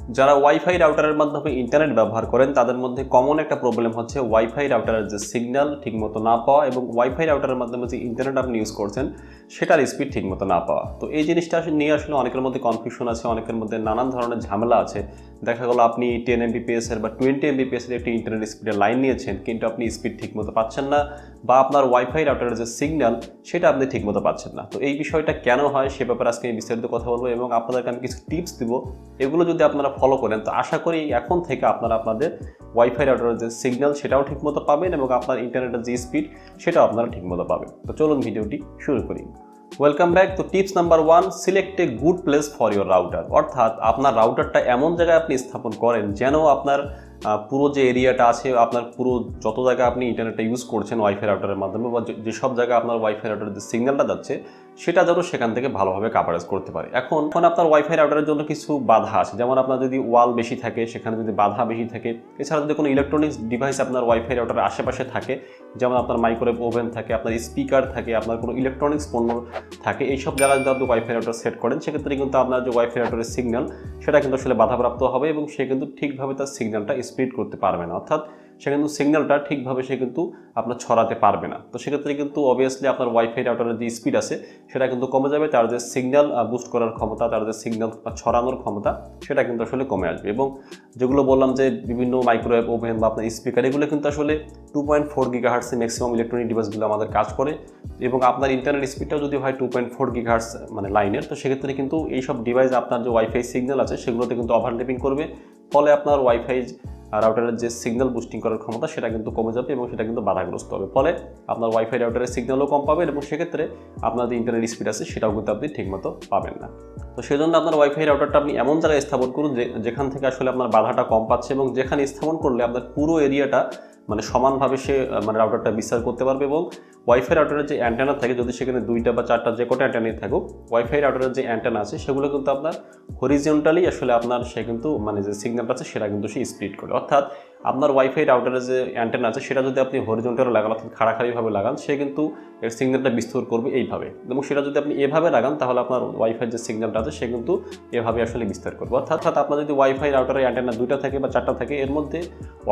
যারা ওয়াইফাই রাউটারের মাধ্যমে ইন্টারনেট ব্যবহার করেন তাদের মধ্যে কমন একটা প্রবলেম হচ্ছে ওয়াইফাই রাউটারের যে সিগন্যাল ঠিকমতো না পাওয়া এবং ওয়াইফাই রাউটারের মাধ্যমে যে ইন্টারনেট আপনি ইউজ করছেন সেটার স্পিড ঠিকমতো না পাওয়া। তো এই জিনিসটা নিয়ে আসলে অনেকের মধ্যে কনফিউশন আছে, অনেকের মধ্যে নানান ধরনের ঝামেলা আছে। দেখা গেলো আপনি 10 Mbps বা 20 Mbps একটি ইন্টারনেট স্পিডের লাইন নিয়েছেন, কিন্তু আপনি স্পিড ঠিকমতো পাচ্ছেন না, বা আপনার ওয়াইফাই রাউটারের যে সিগন্যাল সেটা আপনি ঠিকমতো পাচ্ছেন না। তো এই বিষয়টা কেন হয় সে ব্যাপারে আজকে আমি বিস্তারিত কথা বলবো এবং আপনাদেরকে আমি কিছু টিপস দিব। এগুলো যদি আপনারা ফলো করেন তো আশা করি এখন থেকে আপনারা আপনাদের ওয়াইফাই রাউটারের যে সিগন্যাল সেটাও ঠিকমতো পাবেন এবং আপনার ইন্টারনেটের যে স্পিড সেটাও আপনারা ঠিকমতো পাবেন। তো চলুন ভিডিওটি শুরু করি। Welcome back. তো tips number 1, select a good place for your router. অর্থাৎ আপনার রাউটারটা এমন জায়গায় আপনি স্থাপন করেন যেন আপনার পুরো যে এরিয়াটা আছে, আপনার পুরো যত জায়গায় আপনি ইন্টারনেটটা ইউজ করছেন ওয়াইফাই রাউটারের মাধ্যমে, বা যেসব জায়গায় আপনার ওয়াইফাই রাউটারের যে সিগন্যালটা যাচ্ছে সেটা যেন সেখান থেকে ভালোভাবে কাভারেজ করতে পারে। এখন আপনার ওয়াইফাই রাউটারের জন্য কিছু বাধা আছে, যেমন আপনার যদি ওয়াল বেশি থাকে, সেখানে যদি বাধা বেশি থাকে, এছাড়া যদি কোনো ইলেকট্রনিক্স ডিভাইস আপনার ওয়াইফাই রাউটারের আশেপাশে থাকে, যেমন আপনার মাইক্রোওয়েভ ওভেন থাকে, আপনার স্পিকার থাকে, আপনার কোনো ইলেকট্রনিক্স পণ্য থাকে, এইসব জায়গায় যদি আপনি ওয়াইফাই রাউটার সেট করেন সেক্ষেত্রে কিন্তু আপনার যে ওয়াইফাই রাউটারের সিগন্যাল সেটা কিন্তু আসলে বাধাপ্রাপ্ত হবে এবং সে কিন্তু ঠিকভাবে তার সিগন্যালটা স্প্রেড করতে পারবে না। অর্থাৎ সে কিন্তু সিগন্যালটা ঠিকভাবে সে কিন্তু আপনার ছড়াতে পারবে না। তো সেক্ষেত্রে কিন্তু অবভিয়াসলি আপনার ওয়াইফাই রাউটারের যে স্পিড আছে সেটা কিন্তু কমে যাবে, তার যে সিগন্যাল বুস্ট করার ক্ষমতা, তার যে সিগন্যাল ছড়ানোর ক্ষমতা সেটা কিন্তু আসলে কমে আসবে। এবং যেগুলো বললাম যে বিভিন্ন মাইক্রোওয়েভ ওভেন বা আপনার স্পিকার, এগুলো কিন্তু আসলে 2.4 GHz ম্যাক্সিমাম ইলেকট্রনিক ডিভাইসগুলো আমাদের কাজ করে এবং আপনার ইন্টারনেট স্পিডটাও যদি হয় 2.4 GHz মানে লাইনের, তো সেক্ষেত্রে কিন্তু এইসব ডিভাইস আপনার যে ওয়াইফাই সিগন্যাল আছে সেগুলোতে কিন্তু ওভারল্যাপিং করবে, ফলে আপনার ওয়াইফাই রাউটারের যে সিগন্যাল বুস্টিং করার ক্ষমতা সেটা কিন্তু কমে যাবে এবং সেটা কিন্তু বাধাগ্রস্ত হবে, ফলে আপনার ওয়াইফাই রাউটারের সিগন্যালও কম পাবেন এবং সেক্ষেত্রে আপনার যে ইন্টারনেট স্পিড আছে সেটাও কিন্তু আপনি ঠিকমতো পাবেন না। তো সেজন্য আপনার ওয়াইফাই রাউটারটা আপনি এমন জায়গায় স্থাপন করুন যেখান থেকে আসলে আপনার বাধাটা কম পাচ্ছে এবং যেখানে স্থাপন করলে আপনার পুরো এরিয়াটা মানে সমানভাবে সে মানে রাউটারটা বিস্তার করতে পারবে। এবং ওয়াইফাই রাউটারের যে অ্যান্টেনা থাকে, যদি সেখানে 2টা বা 4টা যে কটা অ্যান্টেনাই থাকুক, ওয়াইফাই রাউটারের যে অ্যান্টেনা আছে সেগুলো কিন্তু আপনার হরিজন্টালি আসলে আপনার সে কিন্তু মানে যে সিগন্যালটা আছে সেটা কিন্তু সে স্প্লিট করে। অর্থাৎ আপনার ওয়াইফাই রাউটারের যে অ্যান্টেনা আছে সেটা যদি আপনি হরিজন্টালি লাগান, অর্থাৎ খাড়াখাড়িভাবে লাগান, সে কিন্তু এর সিগন্যালটা বিস্তার করবে এইভাবে, এবং সেটা যদি আপনি এভাবে লাগান তাহলে আপনার ওয়াইফাই যে সিগন্যালটা আছে সে কিন্তু এভাবে আসলে বিস্তার করবে। অর্থাৎ আপনার যদি ওয়াইফাই রাউটারের অ্যান্টেনা 2টা থাকে বা 4টা থাকে, এর মধ্যে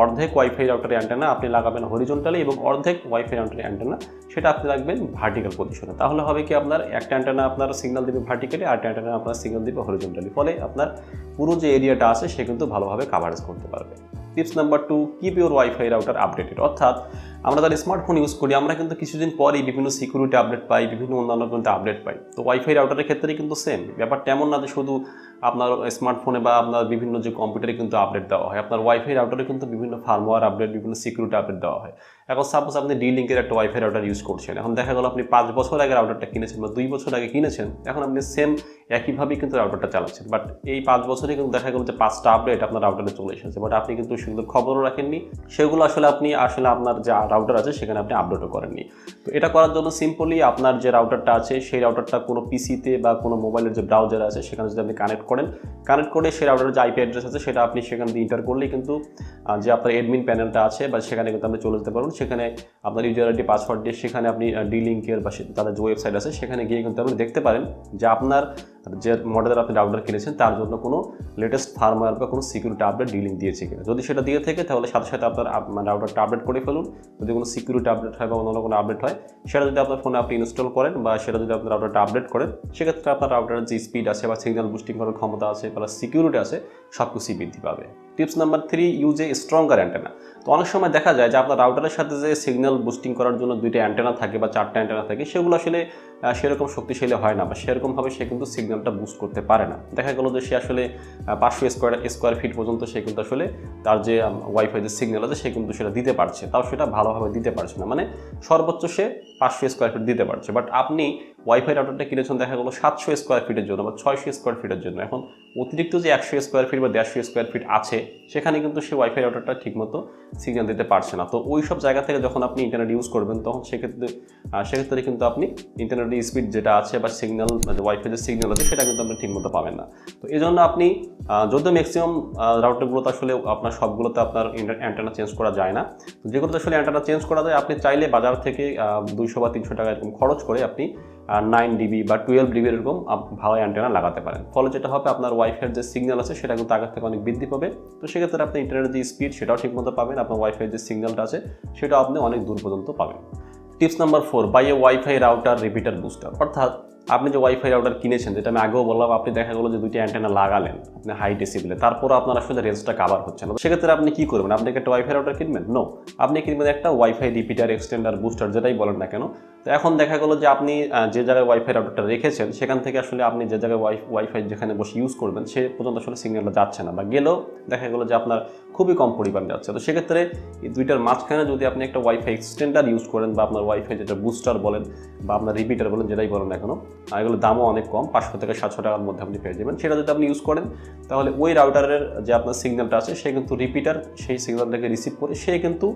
অর্ধেক ওয়াইফাই রাউটারের অ্যান্টেনা আপনি লাগাবেন হরিজন্টালি এবং অর্ধেক ওয়াইফাই রাউটারের অ্যান্টেনা সেটা আপনি রাখবেন ভার্টিক্যাল পজিশনে। তাহলে হবে কি, আপনার একটা অ্যান্টেনা আপনার সিগন্যাল দিবে ভার্টিক্যালি আর একটা অ্যান্টেনা আপনার সিগন্যাল দিবে হরিজন্টালি, ফলে আপনার পুরো যে এরিয়াটা আছে সে কিন্তু ভালোভাবে কাভারেজ করতে পারবে। Tips number 2, keep your wifi router updated. অর্থাৎ আমরা যারা স্মার্টফোন ইউজ করি আমরা কিন্তু কিছুদিন পরই বিভিন্ন সিকিউরিটি আপডেট পাই, বিভিন্ন অন্যান্য কিন্তু আপডেট পাই। তো ওয়াইফাই রাউটারের ক্ষেত্রে কিন্তু সেম ব্যাপারটা, এমন না যে শুধু আপনার স্মার্টফোনে বা আপনার বিভিন্ন যে কম্পিউটারে কিন্তু আপডেট দেওয়া হয়, আপনার ওয়াইফাই রাউটারে কিন্তু বিভিন্ন ফার্মওয়্যার আপডেট, বিভিন্ন সিকিউরিটি আপডেট দেওয়া হয়। এখন সাপোজ আপনি ডি-লিঙ্কের একটা ওয়াইফাই রাউটার ইউজ করছেন, এখন দেখা গেল আপনি 5 বছর আগে রাউটারটা কিনেছেন বা 2 বছর আগে কিনেছেন, এখন আপনি সেম একইভাবেই কিন্তু রাউটারটা চালাচ্ছেন, বাট এই 5 বছরে কিন্তু দেখা গেল যে 5টা আপডেট আপনার রাউটারে চলে এসেছে, বাট আপনি কিন্তু সেগুলো খবরও রাখেননি, সেগুলো আসলে আপনার যে রাউটার আছে সেখানে আপনি আপডেটও করেননি। তো এটা করার জন্য সিম্পলি আপনার যে রাউটারটা আছে সেই রাউটারটা কোনো পিসিতে বা কোনো মোবাইলের যে ব্রাউজার আছে সেখানে যদি আপনি কানেক্ট করে সেই রাউটারের যে আইপি অ্যাড্রেস আছে সেটা আপনি সেখানে দিয়ে ইন্টার করলেই কিন্তু যে আপনার অ্যাডমিন প্যানেলটা আছে বা সেখানে কিন্তু আপনি চলে যেতে পারবেন। সেখানে আপনার ইউজার আইডি পাসওয়ার্ড দিয়ে সেখানে আপনি ডি-লিঙ্কের বা তাদের যে ওয়েবসাইট আছে সেখানে গিয়ে কিন্তু আপনি দেখতে পারেন যে আপনার যে মডেলের আপনি রাউটার কিনেছেন তার জন্য কোনো লেটেস্ট ফার্মওয়্যার বা কোনো সিকিউরিটি আপডেট ডি-লিঙ্ক দিয়েছে কিনা। যদি সেটা দিয়ে থাকে তাহলে সাথে সাথে আপনার রাউটারটা আপডেট করে ফেলুন। যদি কোনো সিকিউরিটি আপডেট হয় বা অন্য কোনো আপডেট হয় সেটা যদি আপনার ফোনে আপনি ইনস্টল করেন বা সেটা যদি আপনার রাউটারটা আপডেট করেন, সেক্ষেত্রে আপনার রাউটারের যে স্পিড আছে বা সিগন্যাল বুস্টিং করার ক্ষমতা আছে বা সিকিউরিটি আছে সব কিছুই বৃদ্ধি পাবে। Tips number 3, use a stronger antenna. তো অনেক সময় দেখা যায় যে আপনার রাউটারের সাথে যে সিগন্যাল বুস্টিং করার জন্য 2টা অ্যান্টেনা থাকে বা 4টা অ্যান্টেনা থাকে, সেগুলো আসলে সেরকম শক্তিশালী হয় না বা সেরকমভাবে সে কিন্তু সিগন্যালটা বুস্ট করতে পারে না। দেখা গেলো যে সে আসলে 500 স্কোয়ার ফিট পর্যন্ত সে কিন্তু আসলে তার যে ওয়াইফাই যে সিগন্যাল আছে সে কিন্তু সেটা দিতে পারছে, তাও সেটা ভালোভাবে দিতে পারছে না, মানে সর্বোচ্চ সে 500 স্কোয়ার ফিট দিতে পারছে। বাট আপনি ওয়াইফাই রাউটারটা কিনেছেন দেখা গেলো 700 স্কোয়ার ফিটের জন্য বা 600 স্কোয়ার ফিটের জন্য। এখন অতিরিক্ত যে 100 স্কোয়ার ফিট বা 150 স্কোয়ার ফিট আছে সেখানে কিন্তু সে ওয়াইফাই রাউটারটা ঠিকমতো সিগন্যাল দিতে পারছে না। তো ওই সব জায়গা থেকে যখন আপনি ইন্টারনেট ইউজ করবেন তখন সেক্ষেত্রে কিন্তু আপনি ইন্টারনেটের স্পিড যেটা আছে বা সিগন্যাল ওয়াইফাই যে সিগন্যাল আছে সেটা কিন্তু আপনি ঠিকমতো পাবেন না। তো এই জন্য আপনি যদিও ম্যাক্সিমাম রাউটারগুলোতে আসলে আপনার সবগুলোতে আপনার অ্যান্টেনা চেঞ্জ করা যায় না, তো যেগুলোতে আসলে অ্যান্টেনা চেঞ্জ করা যায় আপনি চাইলে বাজার থেকে 200 বা 300 টাকা এরকম খরচ করে আপনি 9 ডিবি বা 12 ডিবি এরকম ভালো অ্যান্টেনা লাগাতে পারেন। ফলে যেটা হবে আপনার ওয়াইফাইয়ের যে সিগন্যাল আছে সেটা কিন্তু আগের থেকে অনেক বৃদ্ধি পাবে। তো সেক্ষেত্রে আপনি ইন্টারনেটের যে স্পিড সেটাও ঠিকমতো পাবেন, আপনার ওয়াইফাইয়ের যে সিগন্যালটা আছে সেটাও আপনি অনেক দূর পর্যন্ত পাবেন। Tips number 4, buy a WiFi router repeater booster. অর্থাৎ আপনি যে ওয়াইফাই রাউটার কিনেছেন, যেটা আমি আগেও বললাম, আপনি দেখা গেলো যে 2টি অ্যান্টেনা লাগালেন আপনি হাই ডেসিবেলে, তারপরও আপনার আসলে রেঞ্জটা কাভার হচ্ছে না। সেক্ষেত্রে আপনি কি করবেন? আপনি একটা ওয়াইফাই রাউটার কিনবেন? নো, আপনি কিনবেন একটা ওয়াইফাই রিপিটার, এক্সটেন্ডার, বুস্টার, যেটাই বলেন না কেন। তো এখন দেখা গেলো যে আপনি যে জায়গায় ওয়াইফাই রাউটারটা রেখেছেন সেখান থেকে আসলে আপনি যে জায়গায় ওয়াইফাই যেখানে বসে ইউজ করবেন সে পর্যন্ত আসলে সিগন্যালটা যাচ্ছে না, বা গেলেও দেখা গেলো যে আপনার খুবই কম পরিমাণ যাচ্ছে। তো সেক্ষেত্রে এই দুইটার মাঝখানে যদি আপনি একটা ওয়াইফাই এক্সটেন্ডার ইউজ করেন, বা আপনার ওয়াইফাই যেটা বুস্টার বলেন বা আপনার রিপিটার বলেন, যেটাই বলেন না কেন, এগুলো দামও অনেক কম, 500 থেকে 700 টাকার মধ্যে আপনি পেয়ে যাবেন। সেটা যদি আপনি ইউজ করেন তাহলে ওই রাউটারের যে আপনার সিগন্যালটা আছে সে কিন্তু রিপিটার সেই সিগন্যালটাকে রিসিভ করে সে কিন্তু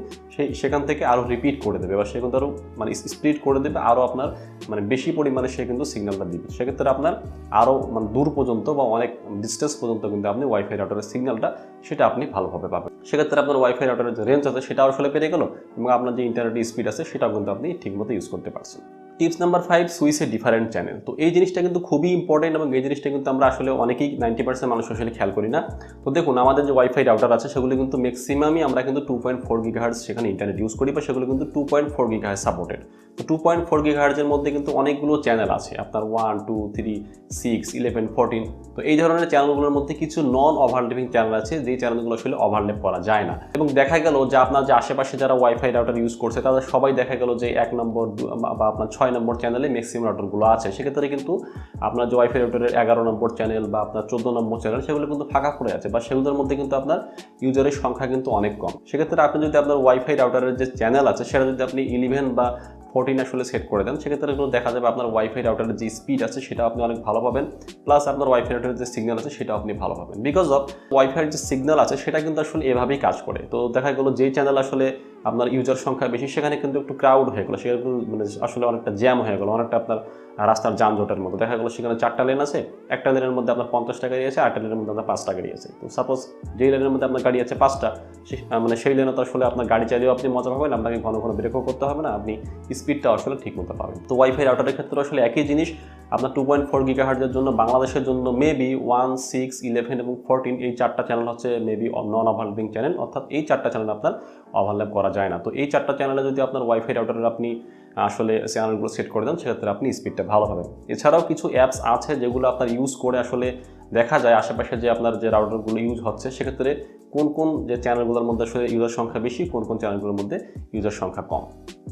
সেখান থেকে আরও রিপিট করে দেবে, বা সে কিন্তু আরও মানে স্প্লিট করে দেবে, আরও আপনার মানে বেশি পরিমাণে সে কিন্তু সিগন্যালটা দিবে। সেক্ষেত্রে আপনার আরও মানে দূর পর্যন্ত বা অনেক ডিস্টেন্স পর্যন্ত কিন্তু আপনি ওয়াইফাই রাউটারের সিগন্যালটা সেটা আপনি ভালোভাবে পাবেন। সেক্ষেত্রে আপনার ওয়াইফাই রাউটারের যে রেঞ্জ আছে সেটাও আসলে পেরে গেল, এবং আপনার যে ইন্টারনেট স্পিড আছে সেটাও কিন্তু আপনি ঠিকমতো ইউজ করতে পারছেন। Tips number 5, switch a different channel. তো এই জিনিসটা কিন্তু খুবই ইম্পর্টেন্ট, এবং এই জিনিসটা কিন্তু আমরা আসলে অনেকেই 90% মানুষ আসলে খেয়াল করি না। তো দেখুন, আমাদের যে ওয়াইফাই রাউটার আছে সেগুলো কিন্তু ম্যাক্সিমামই আমরা কিন্তু 2.4 গিগাহার্টজ সেখানে ইন্টারনেট ইউজ করি, বা সেগুলো কিন্তু 2.4 গিগাহার্টজ সাপোর্টেড। তো 2.4 গিগাহার্টজের মধ্যে কিন্তু অনেকগুলো চ্যানেল আছে, আপনার 1, 2, 3, 6, 11, 14। তো এই ধরনের চ্যানেলগুলোর মধ্যে কিছু নন ওভারল্যাপিং চ্যানেল আছে, যে চ্যানেলগুলো আসলে ওভারল্যাপ করা যায় না। এবং দেখা গেল যে আপনার যে আশেপাশে যারা ওয়াইফাই রাউটার ইউজ করছে তাদের সবাই দেখা গেল যে 1 নম্বর বা আপনার 6 নম্বর চ্যানেলে ম্যাক্সিমাম রাউটারগুলো আছে। সেক্ষেত্রে কিন্তু আপনার যে ওয়াইফাই রাউটারের 11 নম্বর চ্যানেল বা আপনার 14 নম্বর চ্যানেল সেগুলো কিন্তু ফাঁকা পড়ে আছে, বা সেগুলোর মধ্যে কিন্তু আপনার ইউজারের সংখ্যা কিন্তু অনেক কম। সেক্ষেত্রে আপনি যদি আপনার ওয়াইফাই রাউটারের যে চ্যানেল আছে সেটা যদি আপনি 11 বা 14 আসলে সেট করে দেন, সেক্ষেত্রে কিন্তু দেখা যাবে আপনার ওয়াইফাই রাউটারের যে স্পিড আছে সেটা আপনি অনেক ভালো পাবেন, প্লাস আপনার ওয়াইফাই রাউটারের যে সিগন্যাল আছে সেটাও আপনি ভালো পাবেন। বিকজ অফ ওয়াইফাইয়ের যে সিগন্যাল আছে সেটা কিন্তু আসলে এভাবেই কাজ করে। তো দেখা গেলো যেই চ্যানেল আসলে আপনার ইউজার সংখ্যা বেশি সেখানে কিন্তু একটু ক্রাউড হয়ে গেলো, সেখানে মানে আসলে অনেকটা জ্যাম হয়ে গেলো, অনেকটা আপনার রাস্তার যানজটের মতো। দেখা গেলো সেখানে 4টা লেন আছে, একটা লেনের মধ্যে আপনার 50টা গাড়ি আছে, আরেকটা লেনের মধ্যে আপনার 5টা গাড়ি আছে। তো সাপোজ যেই লেনের মধ্যে আপনার গাড়ি আছে 5টা, মানে সেই লেনে তো আসলে আপনার গাড়ি চালিয়েও আপনি মজা পাবেন, আপনাকে ঘন ঘন ব্রেকও করতে হবে না, আপনি স্পিডটা আসলে ঠিক মতো পাবেন। তো ওয়াইফাই রাউটারের ক্ষেত্রে আসলে একই জিনিস। আপনার 2.4 গিগাহার্টজের জন্য বাংলাদেশের জন্য মেবি 1, 6, 11 এবং 14 এই 4টা চ্যানেল হচ্ছে মেবি নন ওভারল্যাপিং চ্যানেল, অর্থাৎ এই 4টা চ্যানেল আপনার ওভারল্যাপ করা যায় না। তো এই 4টা চ্যানেলে যদি আপনার ওয়াইফাই রাউটারের আপনি আসলে চ্যানেলগুলো সেট করে দেন, সেক্ষেত্রে আপনি স্পিডটা ভালো পাবেন। এছাড়াও কিছু অ্যাপস আছে যেগুলো আপনার ইউজ করে আসলে দেখা যায় আশেপাশে যে আপনার যে রাউটারগুলো ইউজ হচ্ছে সেক্ষেত্রে কোন কোন যে চ্যানেলগুলোর মধ্যে আসলে ইউজার সংখ্যা বেশি, কোন কোন চ্যানেলগুলোর মধ্যে ইউজার সংখ্যা কম।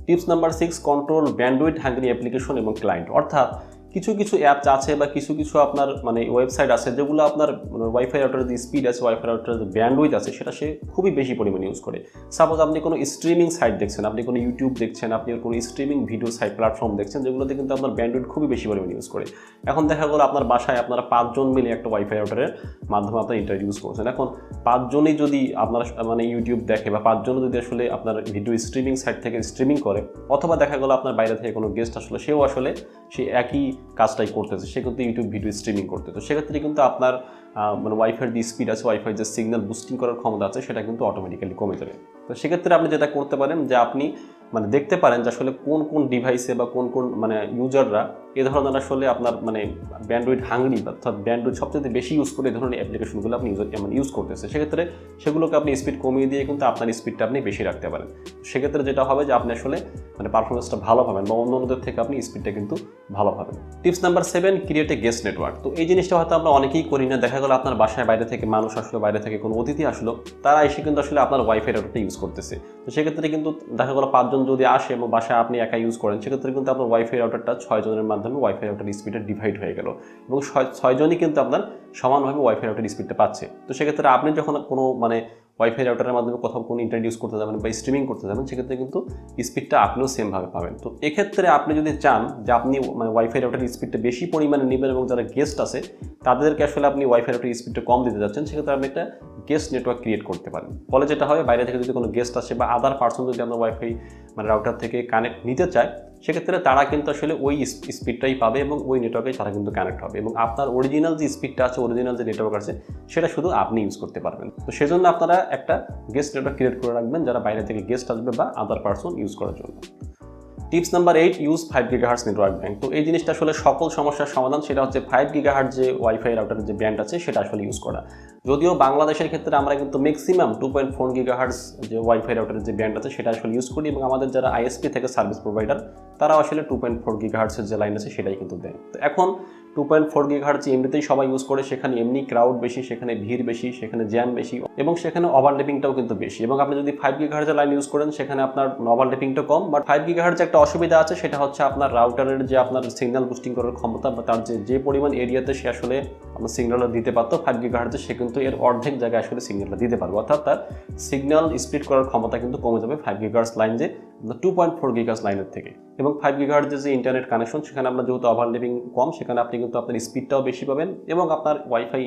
Tips number 6, control bandwidth hungry application এবং ক্লায়েন্ট। অর্থাৎ কিছু কিছু অ্যাপস আছে বা কিছু কিছু আপনার মানে ওয়েবসাইট আছে যেগুলো আপনার ওয়াইফাই রাউটারের যে স্পিড আছে, ওয়াইফাই রাউটারের যে ব্যান্ডউইথ আছে সেটা সে খুবই বেশি পরিমাণে ইউজ করে। সাপোজ আপনি কোনো স্ট্রিমিং সাইট দেখছেন, আপনি কোনো ইউটিউব দেখছেন, আপনি কোনো স্ট্রিমিং ভিডিও সাইট প্ল্যাটফর্ম দেখছেন, যেগুলোতে কিন্তু আপনার ব্যান্ডউইথ খুবই বেশি পরিমাণে ইউজ করে। এখন দেখা গেলো আপনার বাসায় আপনারা 5 জন মিলে একটা ওয়াইফাই রাউটারের মাধ্যমে আপনার ইন্টারনেট ইউজ করছেন। এখন 5 জনই যদি আপনার মানে ইউটিউব দেখে, বা 5 জন যদি আসলে আপনার ভিডিও স্ট্রিমিং সাইট থেকে স্ট্রিমিং করে, অথবা দেখা গেলো আপনার বাইরে থেকে কোনো গেস্ট আসলে সেও আসলে সে একই কাজটাই করতেছে, সে কিন্তু ইউটিউব ভিডিও স্ট্রিমিং করতে। তো সেক্ষেত্রে কিন্তু আপনার মানে ওয়াইফাইয়ের যে স্পিড আছে, ওয়াইফাইয়ের যে সিগন্যাল বুস্টিং করার ক্ষমতা আছে সেটা কিন্তু অটোমেটিক্যালি কমে যাবে। তো সেক্ষেত্রে আপনি যেটা করতে পারেন যে আপনি মানে দেখতে পারেন যে আসলে কোন কোন ডিভাইসে বা কোন কোন মানে ইউজাররা এ ধরনের আসলে আপনার মানে ব্যান্ডউইথ হাঙ্গরি, অর্থাৎ ব্যান্ডউইথ সবচেয়ে বেশি ইউজ করে এই ধরনের অ্যাপ্লিকেশনগুলো আপনি ইউজ করতেছে। সেক্ষেত্রে সেগুলোকে আপনি স্পিড কমিয়ে দিয়ে কিন্তু আপনার স্পিডটা আপনি বেশি রাখতে পারেন। সেক্ষেত্রে যেটা হবে যে আপনি আসলে মানে পারফরমেন্সটা ভালো পাবেন, বা অন্যদের থেকে আপনি স্পিডটা কিন্তু ভালো পাবেন। Tips number 7, create a guest network. তো এই জিনিসটা হয়তো আমরা অনেকেই করি না। দেখা গেলো আপনার বাসায় বাইরে থেকে মানুষ আসলো, বাইরে থেকে কোনো অতিথি আসলো, তারা এসে কিন্তু আসলে আপনার ওয়াইফাই রাউটারটা ইউজ করতেছে। তো সেক্ষেত্রে কিন্তু দেখা গেলো 5 জন যদি আসে এবং বাসায় আপনি একা ইউজ করেন, সেক্ষেত্রে কিন্তু আপনার ওয়াইফাই রাউটারটা 6 জনের মাধ্যমে ওয়াইফাই রাউটার স্পিডটা ডিভাইড হয়ে গেল, এবং 6 জনই কিন্তু আপনার সমানভাবে ওয়াইফাই রাউটার স্পিডটা পাচ্ছে। তো সেক্ষেত্রে আপনি যখন কোনো মানে ওয়াইফাই রাউটারের মাধ্যমে কোথাও কোনো ইন্টারনেট ইউজ করতে যাবেন বা স্ট্রিমিং করতে যাবেন, সেক্ষেত্রে কিন্তু স্পিডটা আপনিও সেমভাবে পাবেন। তো এক্ষেত্রে আপনি যদি চান যে আপনি মানে ওয়াইফাই রাউটারের স্পিডটা বেশি পরিমাণে নেবেন, এবং যারা গেস্ট আছে তাদেরকে আসলে আপনি ওয়াইফাই রাউটারের স্পিডটা কম দিতে যাচ্ছেন, সেক্ষেত্রে আপনি একটা গেস্ট নেটওয়ার্ক ক্রিয়েট করতে পারেন। ফলে যেটা হবে, বাইরে থেকে যদি কোনো গেস্ট আসে বা আদার পার্সন যদি আপনার ওয়াইফাই মানে রাউটার থেকে কানেক্ট নিতে চায়, সেক্ষেত্রে তারা কিন্তু আসলে ওই স্পিডটাই পাবে এবং ওই নেটওয়ার্কে তারা কিন্তু কানেক্ট হবে, এবং আপনার অরিজিনাল যে স্পিডটা আছে, অরিজিনাল যে নেটওয়ার্ক আছে সেটা শুধু আপনি ইউজ করতে পারবেন। তো সেজন্য আপনারা একটা গেস্ট নেটওয়ার্ক ক্রিয়েট করে রাখবেন যারা বাইরে থেকে গেস্ট আসবে বা আদার পার্সন ইউজ করার জন্য। Tips number 8, use 5 GHz network band. তো এই জিনিসটা আসলে সকল সমস্যার সমাধান, সেটা হচ্ছে 5 GHz যে ওয়াইফাই রাউটারের যে ব্যান্ড আছে সেটা আসলে ইউজ করা। যদিও বাংলাদেশের ক্ষেত্রে আমরা কিন্তু ম্যাক্সিমাম 2.4 GHz যে ওয়াইফাই রাউটারের যে ব্যান্ড আছে সেটা আসলে ইউজ করি, এবং আমাদের যারা আইএসপি থেকে সার্ভিস প্রোভাইডার তারাও আসলে 2.4 GHz এর যে লাইন আছে সেটাই কিন্তু দেয়। তো এখন 2.4 GHz এমনিতেই সবাই ইউজ করে, সেখানে এমনি ক্রাউড বেশি, সেখানে ভিড় বেশি, সেখানে জ্যাম বেশি, এবং সেখানে ওভারল্যাপিংটাও কিন্তু বেশি। এবং আপনি যদি 5 GHz লাইন ইউজ করেন সেখানে আপনার ওভারল্যাপিংটা কম, বাট 5 GHz একটা অসুবিধা আছে, সেটা হচ্ছে আপনার রাউটারের যে আপনার সিগন্যাল বুস্টিং করার ক্ষমতা বা তার যে পরিমাণ এরিয়াতে সে আসলে আপনার সিগন্যালটা দিতে পারতো 5 GHz, সে কিন্তু এর অর্ধেক জায়গায় আসলে সিগন্যালটা দিতে পারবে, অর্থাৎ তার সিগন্যাল স্প্লিট করার ক্ষমতা কিন্তু কমে যাবে 5 GHz লাইন যে 2.4 GHz লাইনের থেকে। এবং 5 GHz যে ইন্টারনেট কানেকশন, সেখানে আমরা যেহেতু ওভারল্যাপিং কম, সেখানে আপনি কিন্তু আপনার স্পিডটাও বেশি পাবেন, এবং আপনার ওয়াইফাই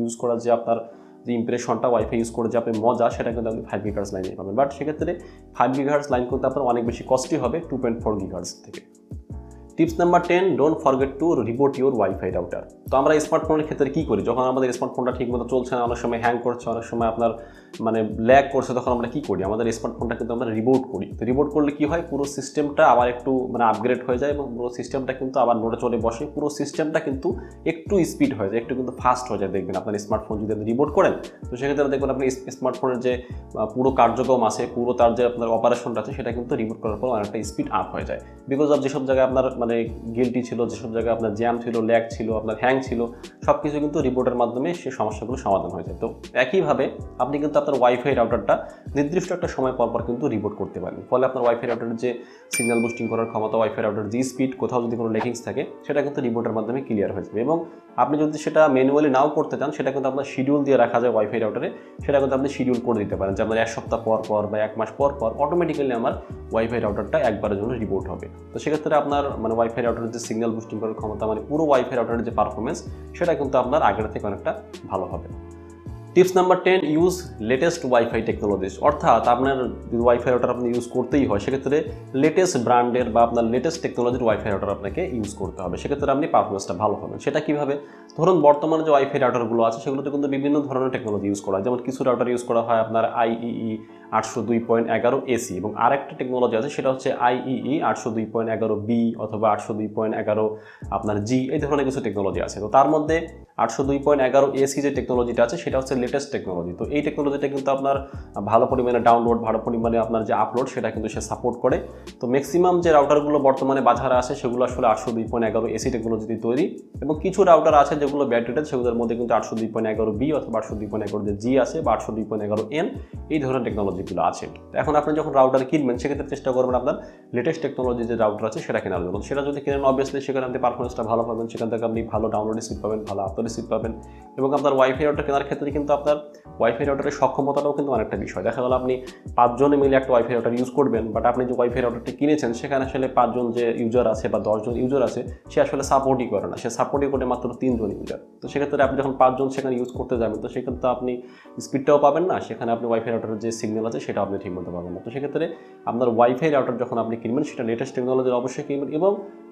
ইউজ করা যে আপনার যে ইমপ্রেশনটা, ওয়াইফাই ইউজ করে যে আপনি মজা, সেটা কিন্তু আপনি 5 GHz লাইনে পাবেন। বাট সেক্ষেত্রে 5 GHz লাইন কিন্তু আপনার অনেক বেশি কস্টলি হবে 2.4 GHz থেকে। Tips number 10, don't forget to reboot your wifi router. তো আমরা স্মার্টফোনের ক্ষেত্রে কী করি, যখন আমাদের স্মার্টফোনটা ঠিকমতো চলছে না, অনেক সময় হ্যাং করছে, অনেক সময় আপনার ল্যাগ করছে, তখন আমরা কী করি, আমাদের স্মার্টফোনটা কিন্তু আমরা রিবুট করি। তো রিবুট করলে কী হয়, পুরো সিস্টেমটা আবার একটু আপগ্রেড হয়ে যায়, এবং পুরো সিস্টেমটা কিন্তু আবার নড়ে চড়ে বসে, পুরো সিস্টেমটা কিন্তু একটু স্পিড হয়ে যায়, একটু কিন্তু ফাস্ট হয়ে যায়। দেখবেন আপনার স্মার্টফোন যদি আপনি রিবুট করেন, তো সেক্ষেত্রে দেখবেন আপনি স্মার্টফোনের যে পুরো কার্যক্রম আছে, পুরো তার যে আপনার অপারেশনটা আছে, সেটা কিন্তু রিবুট করার পর অনেকটা স্পিড আপ হয়ে যায়। বিকজ অফ যেসব জায়গায় আপনার গিল্টি ছিল, যেসব জায়গায় আপনার জ্যাম ছিল, ল্যাগ ছিল, আপনার হ্যাং ছিল, সব কিছু কিন্তু রিবুটের মাধ্যমে সেই সমস্যাগুলো সমাধান হয়ে যায়। তো একইভাবে আপনি কিন্তু আপনার ওয়াইফাই রাউটারটা নির্দিষ্ট একটা সময় পর পর কিন্তু রিবুট করতে পারেন। ফলে আপনার ওয়াইফাই রাউটারের যে সিগন্যাল বুস্টিং করার ক্ষমতা, ওয়াইফাই রাউটারের যে স্পিড, কোথাও যদি কোনো লেকিংস থাকে, সেটা কিন্তু রিবুটের মাধ্যমে ক্লিয়ার হয়ে যাবে। এবং আপনি যদি সেটা ম্যানুয়ালি নাও করতে চান, সেটা কিন্তু আপনার শিডিউল দিয়ে রাখা যায় ওয়াইফাই রাউটারে, সেটা কিন্তু আপনি শিডিউল করে দিতে পারেন যে আপনার 1 সপ্তাহ পর পর বা 1 মাস পর পর অটোমেটিক্যালি আমার ওয়াইফাই রাউটারটা একবারের জন্য রিবুট হবে। তো সেক্ষেত্রে আপনার ওয়াইফাই রাউটারের যে সিগন্যাল বুস্টিং করার ক্ষমতা, পুরো ওয়াইফাই রাউটারের যে পারফরমেন্স, সেটা কিন্তু আপনার আগের থেকে অনেকটা ভালো হবে। Tips number 10, use latest wifi technologies. অর্থাৎ আপনার যদি ওয়াইফাই রাউটার আপনি ইউজ করতেই হয়, সেক্ষেত্রে লেটেস্ট ব্র্যান্ডের বা আপনার লেটেস্ট টেকনোলজির ওয়াইফাই রাউটার আপনাকে ইউজ করতে হবে, সেক্ষেত্রে আপনি পারফরমেন্সটা ভালো পাবেন। সেটা কীভাবে, ধরুন বর্তমানে যে ওয়াইফাই রাউটারগুলো আছে, সেগুলোতে কিন্তু বিভিন্ন ধরনের টেকনোলজি ইউজ করা হয়। যেমন কিছু রাউটার ইউজ করা হয় আপনার IEE 802.11 AC, এবং আরেকটা টেকনোলজি আছে, সেটা হচ্ছে IEE 802.11B অথবা 802.11 আপনার G, এই ধরনের কিছু টেকনোলজি আছে। তো তার মধ্যে 802.11 AC যে টেকনোলজিটা আছে, সেটা হচ্ছে লেটেস্ট টেকনোলজি। তো এই টেকনোলজিটা কিন্তু আপনার ভালো পরিমাণে ডাউনলোড, ভালো পরিমাণে আপনার যে আপলোড, সেটা কিন্তু সে সাপোর্ট করে। তো ম্যাক্সিমাম যে রাউটারগুলো বর্তমানে বাজারে আসে, সেগুলো আসলে 802.11 AC টেকনোলজিতে তৈরি, এবং কিছু রাউটার আছে যেগুলো ব্যাটারিটেড, সেগুলোর মধ্যে কিন্তু 802.11B অথবা 802.11 যে G আছে বা 802.11N, এই ধরনের টেকনোলজিগুলো আছে। এখন আপনি যখন রাউটার কিনবেন, সেক্ষেত্রে চেষ্টা করবেন আপনার লেটেস্ট টেকনোলজি যে রাউটার আছে সেটা কেনার জন্য। সেটা যদি কিনেন, অবভিয়াসলি সেখানে আপনি পারফরমেন্সটা ভালো পাবেন, সেখান থেকে আপনি ভালো ডাউনলোড স্পিড পাবেন, ভালো আপলোড স্পিড পাবেন। এবং আপনার ওয়াইফাই রাউটার কেনার ক্ষেত্রে কিন্তু আপনার ওয়াইফাই রাউটারের সক্ষমতাটাও কিন্তু অনেকটা বিষয়। দেখা গেল আপনি 5 জনে মিলে একটা ওয়াইফাই রাউটার ইউজ করবেন, বাট আপনি যে ওয়াইফাই রাউটারটি কিনেছেন, সেখানে আসলে 5 জন যে ইউজার আছে বা 10 জন ইউজার আছে, সে আসলে সাপোর্টই করে না, সে সাপোর্টই করে মাত্র 3 জন ইউজার। তো সেক্ষেত্রে আপনি যখন 5 জন সেখানে ইউজ করতে যাবেন, তো সেক্ষেত্রে আপনি স্পিডটাও পাবেন না, সেখানে আপনি ওয়াইফাই রাউটারের যে সিগন্যাল আছে সেটা আপনি ঠিকমতো পাবেন না। তো সেক্ষেত্রে আপনার ওয়াইফাই রাউটার যখন আপনি কিনবেন, সেটা লেটেস্ট টেকনোলজির অবশ্যই কিনবেন, এবং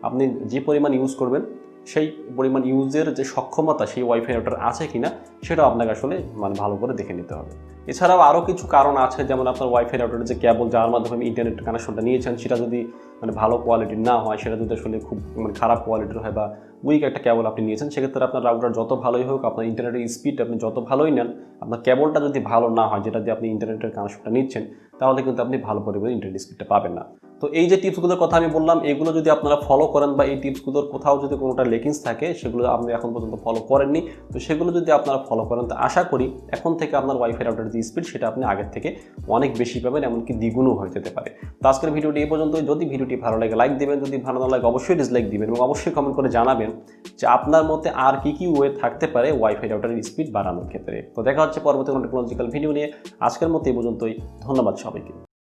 আপনি যে পরিমাণ ইউজ করবেন, সেই পরিমাণ ইউজের যে সক্ষমতা সেই ওয়াইফাই রাউটার আছে কিনা, সেটাও আপনাকে আসলে ভালো করে দেখে নিতে হবে। এছাড়াও আরও কিছু কারণ আছে, যেমন আপনার ওয়াইফাই রাউটারের যে কেবল, যার মাধ্যমে ইন্টারনেট কানেকশনটা নিয়েছেন, সেটা যদি ভালো কোয়ালিটির না হয়, সেটা যদি আসলে খুব খারাপ কোয়ালিটির হয় বা উইক একটা কেবল আপনি নিয়েছেন, সেক্ষেত্রে আপনার রাউটার যত ভালোই হোক, আপনার ইন্টারনেটের স্পিড আপনি যত ভালোই নেন, আপনার কেবলটা যদি ভালো না হয়, যেটা দিয়ে আপনি ইন্টারনেটের কানেকশনটা নিচ্ছেন, তাহলে কিন্তু আপনি ভালো পরিমাণে ইন্টারনেট স্পিডটা পাবেন না। তো এই যে টিপসগুলোর কথা আমি বললাম, এগুলো যদি আপনারা ফলো করেন, বা এই টিপসগুলোর কোথাও যদি কোনোটা লেকিংস থাকে, সেগুলো আপনি এখন পর্যন্ত ফলো করেননি, তো সেগুলো যদি আপনারা ফলো করেন, তো আশা করি এখন থেকে আপনার ওয়াইফাই রাউটারের যে স্পিড, সেটা আপনি আগের থেকে অনেক বেশি পাবেন, এমনকি দ্বিগুণও হয়ে যেতে পারে। তো আজকের ভিডিওটি এই পর্যন্তই। যদি ভিডিওটি ভালো লাগে লাইক দিবেন, যদি ভালো না লাগে অবশ্যই ডিসলাইক দিবেন, এবং অবশ্যই কমেন্ট করে জানাবেন যে আপনার মতে আর কি ওয়ে থাকতে পারে ওয়াইফাই রাউটারের স্পিড বাড়ানোর ক্ষেত্রে। তো দেখা হচ্ছে পরবর্তী কোনো টেকনোলজিক্যাল ভিডিও নিয়ে। আজকের মতো এই পর্যন্তই। ধন্যবাদ সবাইকে।